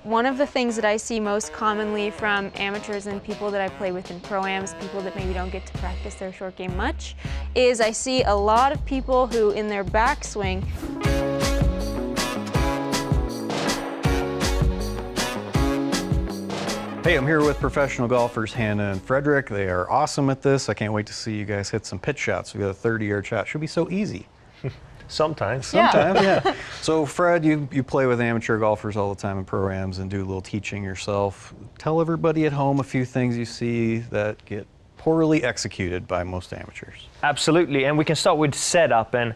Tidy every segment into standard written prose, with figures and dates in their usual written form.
one of the things that I see most commonly from amateurs and people that I play with in pro-ams, people that maybe don't get to practice their short game much, is I see a lot of people who in their backswing Hey, I'm here with professional golfers Hannah and Frederick. They are awesome at this. I can't wait to see you guys hit some pitch shots. We got a 30-yard shot. Should be so easy. Sometimes. Sometimes, yeah. So Fred, you play with amateur golfers all the time in pro-ams and do a little teaching yourself. Tell everybody at home a few things you see that get poorly executed by most amateurs. Absolutely, and we can start with setup. And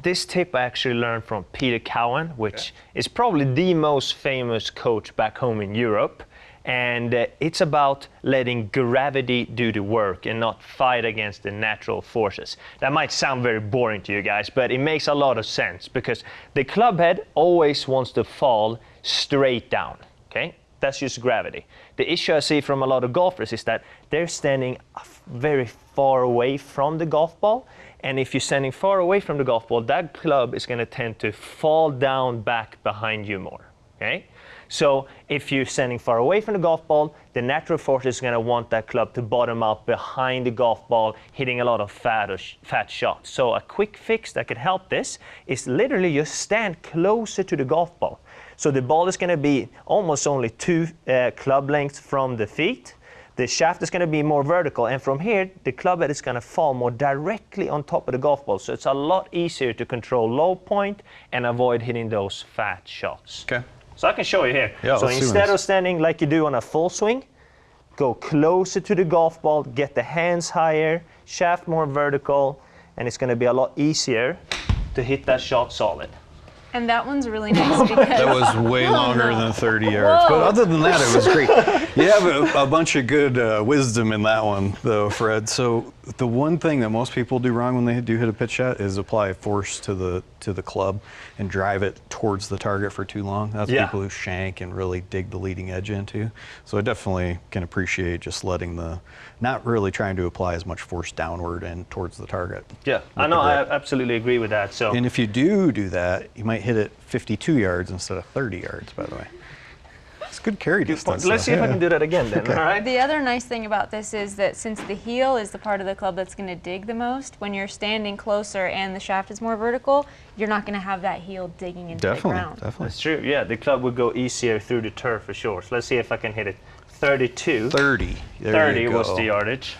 this tip I actually learned from Peter Cowan, which is probably the most famous coach back home in Europe. And it's about letting gravity do the work and not fight against the natural forces. That might sound very boring to you guys, but it makes a lot of sense because the club head always wants to fall straight down, okay? That's just gravity. The issue I see from a lot of golfers is that they're standing very far away from the golf ball. And if you're standing far away from the golf ball, that club is going to tend to fall down back behind you more, okay? So if you're standing far away from the golf ball, the natural force is going to want that club to bottom out behind the golf ball, hitting a lot of fat shots. So a quick fix that could help this is literally just stand closer to the golf ball. So the ball is going to be almost only 2 club lengths from the feet. The shaft is going to be more vertical, and from here, the club head is going to fall more directly on top of the golf ball. So it's a lot easier to control low point and avoid hitting those fat shots. Okay. So I can show you here. Yeah, so instead of standing like you do on a full swing, go closer to the golf ball, get the hands higher, shaft more vertical, and it's going to be a lot easier to hit that shot solid. And that one's really nice because That was way longer than 30 yards. But other than that, it was great. You have a bunch of good wisdom in that one, though, Fred. So the one thing that most people do wrong when they do hit a pitch shot is apply force to the club and drive it towards the target for too long. That's people who shank and really dig the leading edge into. So I definitely can appreciate just letting not really trying to apply as much force downward and towards the target. Yeah, I know, I absolutely agree with that. So, and if you do that, you might hit it 52 yards instead of 30 yards, by the way. It's good carry distance. Let's see if I can do that again then, all right? The other nice thing about this is that since the heel is the part of the club that's going to dig the most, when you're standing closer and the shaft is more vertical, you're not going to have that heel digging into the ground. Definitely. That's true, yeah. The club would go easier through the turf for sure. So let's see if I can hit it 32. 30. There 30 you go. was the yardage.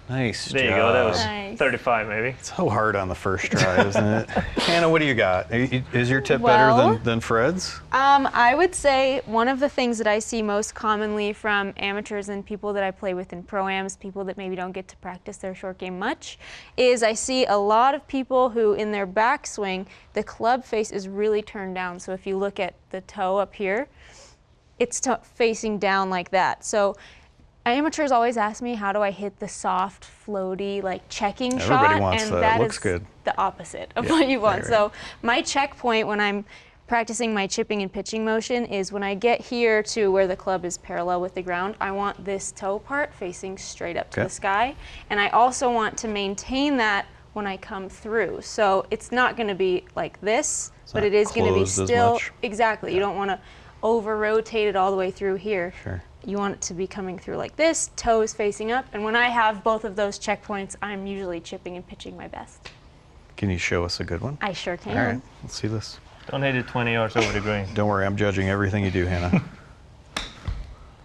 Nice There job. you go, that was Nice. 35 maybe. It's so hard on the first try, isn't it? Hannah, what do you got? Is your tip better than Fred's? I would say one of the things that I see most commonly from amateurs and people that I play with in pro-ams, people that maybe don't get to practice their short game much, is I see a lot of people who in their backswing, the club face is really turned down. So if you look at the toe up here, it's facing down like that. So amateurs always ask me, how do I hit the soft, floaty, like checking shot? Everybody wants and that. that Looks is good. the opposite of what you want. Right. So my check point when I'm practicing my chipping and pitching motion is when I get here to where the club is parallel with the ground, I want this toe part facing straight up to the sky. And I also want to maintain that when I come through. So it's not going to be like this, but it is going to be still, exactly. You don't want to over rotate it all the way through here. Sure. You want it to be coming through like this, toes facing up, and when I have both of those checkpoints, I'm usually chipping and pitching my best. Can you show us a good one? I sure can. All right, let's see this. Don't hit it 20 yards over the green. Don't worry, I'm judging everything you do, Hannah.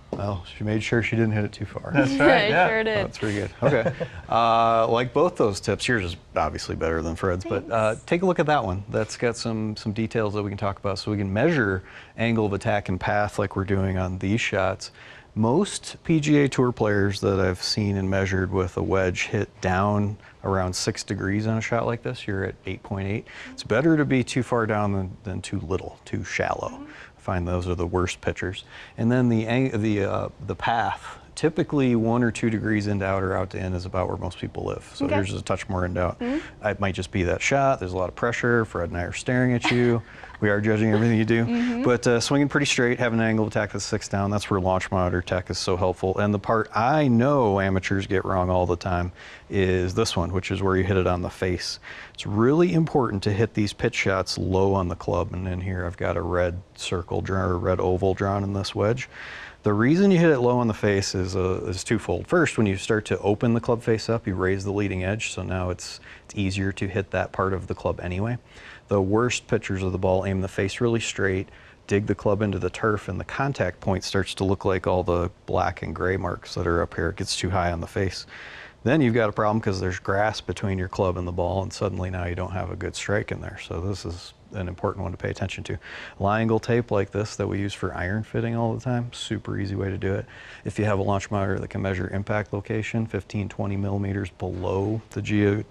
Well, she made sure she didn't hit it too far. That's right, I sure did. Oh, that's pretty good. Okay. Like both those tips, yours is obviously better than Fred's, but take a look at that one. That's got some details that we can talk about so we can measure angle of attack and path like we're doing on these shots. Most PGA Tour players that I've seen and measured with a wedge hit down around 6 degrees on a shot like this. You're at 8.8. It's better to be too far down than too little, too shallow. I find those are the worst pitchers. And then the path, typically 1 or 2 degrees into out or out to in is about where most people live. So here's just a touch more in out. It might just be that shot. There's a lot of pressure. Fred and I are staring at you. We are judging everything you do. But swinging pretty straight, having an angle of attack that's 6 down, that's where launch monitor tech is so helpful. And the part I know amateurs get wrong all the time is this one, which is where you hit it on the face. It's really important to hit these pitch shots low on the club. And in here I've got a red circle drawn, or a red oval drawn in this wedge. The reason you hit it low on the face is twofold. First, when you start to open the club face up, you raise the leading edge, so now it's easier to hit that part of the club anyway. The worst pitchers of the ball aim the face really straight, dig the club into the turf, and the contact point starts to look like all the black and gray marks that are up here. It gets too high on the face. Then you've got a problem because there's grass between your club and the ball, and suddenly now you don't have a good strike in there. So this is an important one to pay attention to. Lie angle tape like this that we use for iron fitting all the time, super easy way to do it. If you have a launch monitor that can measure impact location, 15, 20 millimeters below the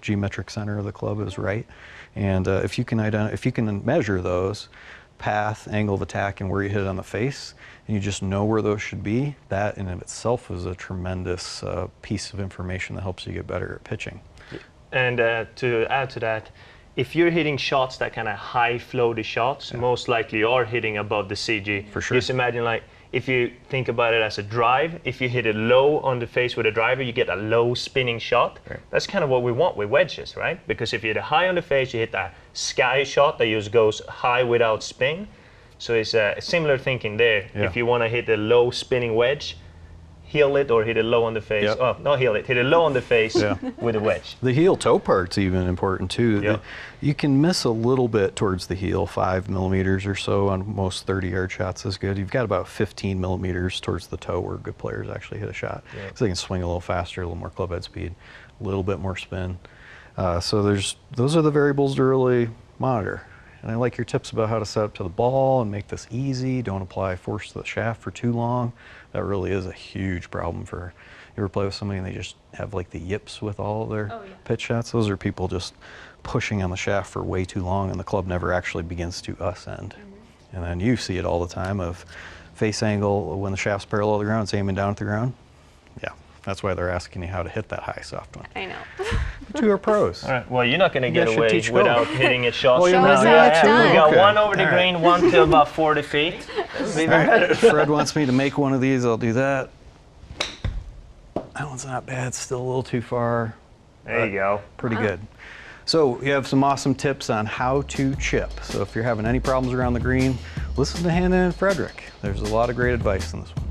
geometric center of the club is right. And if you can measure those, path, angle of attack, and where you hit it on the face, and you just know where those should be, that in of itself is a tremendous piece of information that helps you get better at pitching. And to add to that, if you're hitting shots that kind of high floaty shots, most likely you are hitting above the CG. For sure. Just imagine, like, if you think about it as a drive, if you hit it low on the face with a driver, you get a low spinning shot. Right. That's kind of what we want with wedges, right? Because if you hit it high on the face, you hit that sky shot that just goes high without spin. So it's a similar thinking there. Yeah. If you want to hit a low spinning wedge, heel it or hit it low on the face. Yep. Oh, not heel it, hit it low on the face with a wedge. The heel toe part's even important too. Yep. You can miss a little bit towards the heel, 5 millimeters or so on most 30-yard shots is good. You've got about 15 millimeters towards the toe where good players actually hit a shot. Yep. So they can swing a little faster, a little more club head speed, a little bit more spin. So those are the variables to really monitor. And I like your tips about how to set up to the ball and make this easy. Don't apply force to the shaft for too long. That really is a huge problem for, you ever play with somebody and they just have like the yips with all of their pitch shots? Those are people just pushing on the shaft for way too long and the club never actually begins to ascend. And then you see it all the time of face angle when the shaft's parallel to the ground, it's aiming down at the ground. Yeah, that's why they're asking you how to hit that high soft one. I know. The two are pros. All right. Well, you're not going to You get guys should away teach without golf. hitting a shot. Well, you're Show not us doing how that it's too? done. We got Okay. one over the All right. green, one to about 40 feet. All right. Fred wants me to make one of these. I'll do that. That one's not bad. Still a little too far. There you go. Pretty good. So you have some awesome tips on how to chip. So if you're having any problems around the green, listen to Hannah and Frederick. There's a lot of great advice in this one.